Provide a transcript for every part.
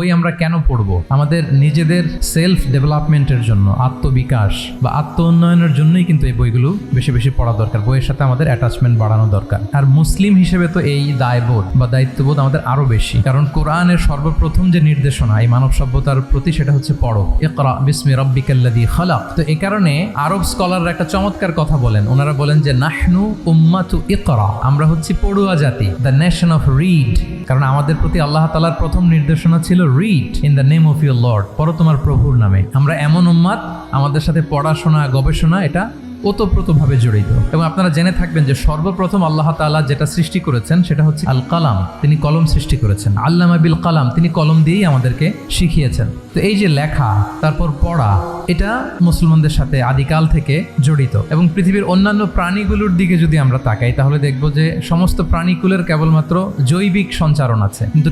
বই আমরা কেন পড়বো? আমাদের নিজেদের সেলফ ডেভেলপমেন্টের জন্য, আত্মবিকাশ বা আত্ম উন্নয়নের জন্যই কিন্তু এই বইগুলো বেশি বেশি পড়া দরকার। বইয়ের সাথে আমাদের অ্যাটাচমেন্ট বাড়ানো দরকার। আর মুসলিম হিসেবে তো এই দায়বোধ বা দায়িত্ববোধ আমাদের আরো বেশি, কারণ কোরআনের সর্বপ্রথম যে নির্দেশনা এই মানব সভ্যতার প্রতি সেটা হচ্ছে পড়ো, ইকরা বিসমি রাব্বিকাল্লাযী খালাক। তো এই কারণে আরব স্কলাররা একটা চমৎকার কথা বলেন। ওনারা বলেন যে নাহনু উম্মাতু ইকরা, আমরা হচ্ছি পড়ুয়া জাতি, দ্য নেশন অফ রিড। কারণ আমাদের প্রতি আল্লাহ তাআলার প্রথম নির্দেশনা ছিল read in the name of your Lord, পড়ো তোমার প্রভুর নামে। আমরা এমন উম্মাত, আমাদের সাথে পড়াশোনা গবেষণা এটা ওতপ্রোতভাবে জড়িত। এবং আপনারা জেনে থাকবেন যে সর্বপ্রথম আল্লাহ তাআলা যেটা সৃষ্টি করেছেন সেটা হচ্ছে আল কালাম। তিনি কলম সৃষ্টি করেছেন, আল্লামা বিল কালাম, তিনি কলম দিয়েই আমাদেরকে শিখিয়েছেন। তো এই যে লেখা তারপর পড়া, এটা মুসলমানদের সাথে আদিকাল থেকে জড়িত। এবং পৃথিবীর অন্যান্য প্রাণীগুলোর দিকে যদি আমরা তাকাই তাহলে দেখব যে সমস্ত প্রাণীকুলের কেবলমাত্র জৈবিক সঞ্চারণ আছে, কিন্তু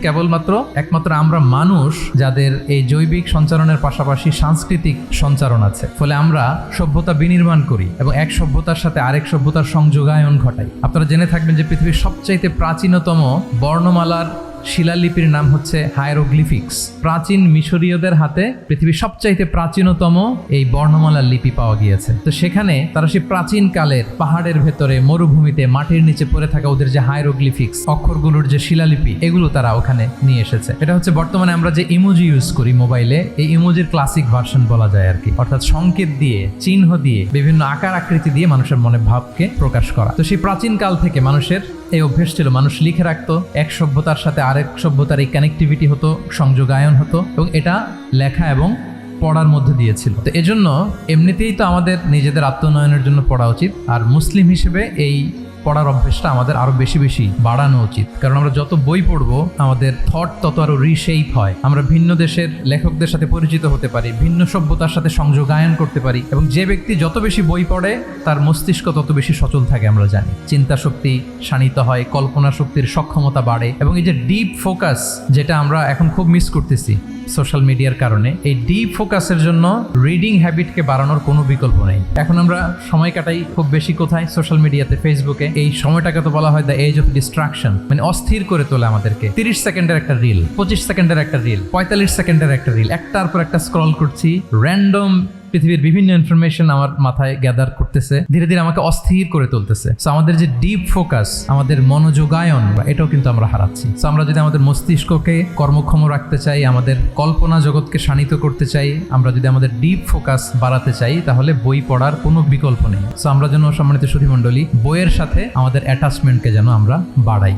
একমাত্র আমরা মানুষ যাদের এই জৈবিক সঞ্চারণের পাশাপাশি সাংস্কৃতিক সঞ্চারণ আছে। ফলে আমরা সভ্যতা বিনির্মাণ করি এবং এক সভ্যতার সাথে আরেক সভ্যতার সংযোগায়ন ঘটাই। আপনারা জেনে থাকবেন যে পৃথিবীর সবচাইতে প্রাচীনতম বর্ণমালার শিলালিপির নাম হচ্ছে হায়ারোগ্লিফিক্স। প্রাচীন মিশরীয়দের হাতে পৃথিবীর সবচাইতে প্রাচীনতম এই বর্ণমালার লিপি পাওয়া গিয়েছে। তো সেখানে তারা সেই প্রাচীন কালের পাহাড়ের ভেতরে, মরুভূমিতে, মাটির নিচে পড়ে থাকা ওদের যে হায়ারোগ্লিফিক্স, অক্ষরগুলোর যে শিলালিপি, এগুলো তারা ওখানে নিয়ে এসেছে। এটা হচ্ছে বর্তমানে আমরা যে ইমোজি ইউজ করি মোবাইলে, এই ইমোজির ক্লাসিক ভার্সন বলা যায় আর কি। অর্থাৎ সংকেত দিয়ে, চিহ্ন দিয়ে, বিভিন্ন আকার আকৃতি দিয়ে মানুষের মনে ভাবকে প্রকাশ করা। তো সেই প্রাচীন কাল থেকে মানুষের এই অভ্যেস ছিল, মানুষ লিখে রাখতো, এক সভ্যতার সাথে আরেক সভ্যতার এই কানেক্টিভিটি হতো, সংযোগায়ন হতো, এবং এটা লেখা এবং পড়ার মধ্যে দিয়েছিল। তো এজন্য এমনিতেই তো আমাদের নিজেদের আত্মোন্নয়নের জন্য পড়া উচিত, আর মুসলিম হিসেবে এই পড়ার অভ্যেসটা আমাদের আরো বেশি বেশি বাড়ানো উচিত। কারণ আমরা যত বই পড়বো আমাদের থট তত আরো রিশেপ হয়, আমরা ভিন্ন দেশের লেখকদের সাথে পরিচিত হতে পারি, ভিন্ন সভ্যতার সাথে সংযোগায়ন করতে পারি। এবং যে ব্যক্তি যত বেশি বই পড়ে তার মস্তিষ্ক তত বেশি সচল থাকে, আমরা জানি। চিন্তা শক্তি শানিত হয়, কল্পনা শক্তির সক্ষমতা বাড়ে, এবং এই যে ডিপ ফোকাস যেটা আমরা এখন খুব মিস করতেছি সোশ্যাল মিডিয়ার কারণে, এই ডিপ ফোকাসের জন্য রিডিং হ্যাবিটকে বাড়ানোর কোনো বিকল্প নেই। এখন আমরা সময় কাটাই খুব বেশি কোথায়? সোশ্যাল মিডিয়াতে, ফেসবুকে। এই সময়টাকে তো বলা হয় দ্য এজ অফ ডিস্ট্রাকশন, মানে অস্থির করে তোলে আমাদেরকে। 30 সেকেন্ডের একটা রিল, 25 সেকেন্ডের একটা রিল, 45 সেকেন্ডের একটা রিল, একটার পর একটা স্ক্রল করছি। র্যান্ডম পৃথিবীর বিভিন্ন ইনফরমেশন আমার মাথায় গ্যাদার করতেছে, ধীরে ধীরে আমাকে অস্থির করে তুলতেছে। সো আমাদের যে ডিপ ফোকাস, আমাদের মনোযোগায়ন, এটাও কিন্তু আমরা হারাচ্ছি। সো আমরা যদি আমাদের মস্তিষ্ককে কর্মক্ষম রাখতে চাই, আমাদের কল্পনা জগৎকে শানিত করতে চাই, আমরা যদি আমাদের ডিপ ফোকাস বাড়াতে চাই, তাহলে বই পড়ার কোনো বিকল্প নেই। সো আমরা যেন, সম্মানিত সুধীমণ্ডলী, বইয়ের সাথে আমাদের অ্যাটাচমেন্টকে যেন আমরা বাড়াই।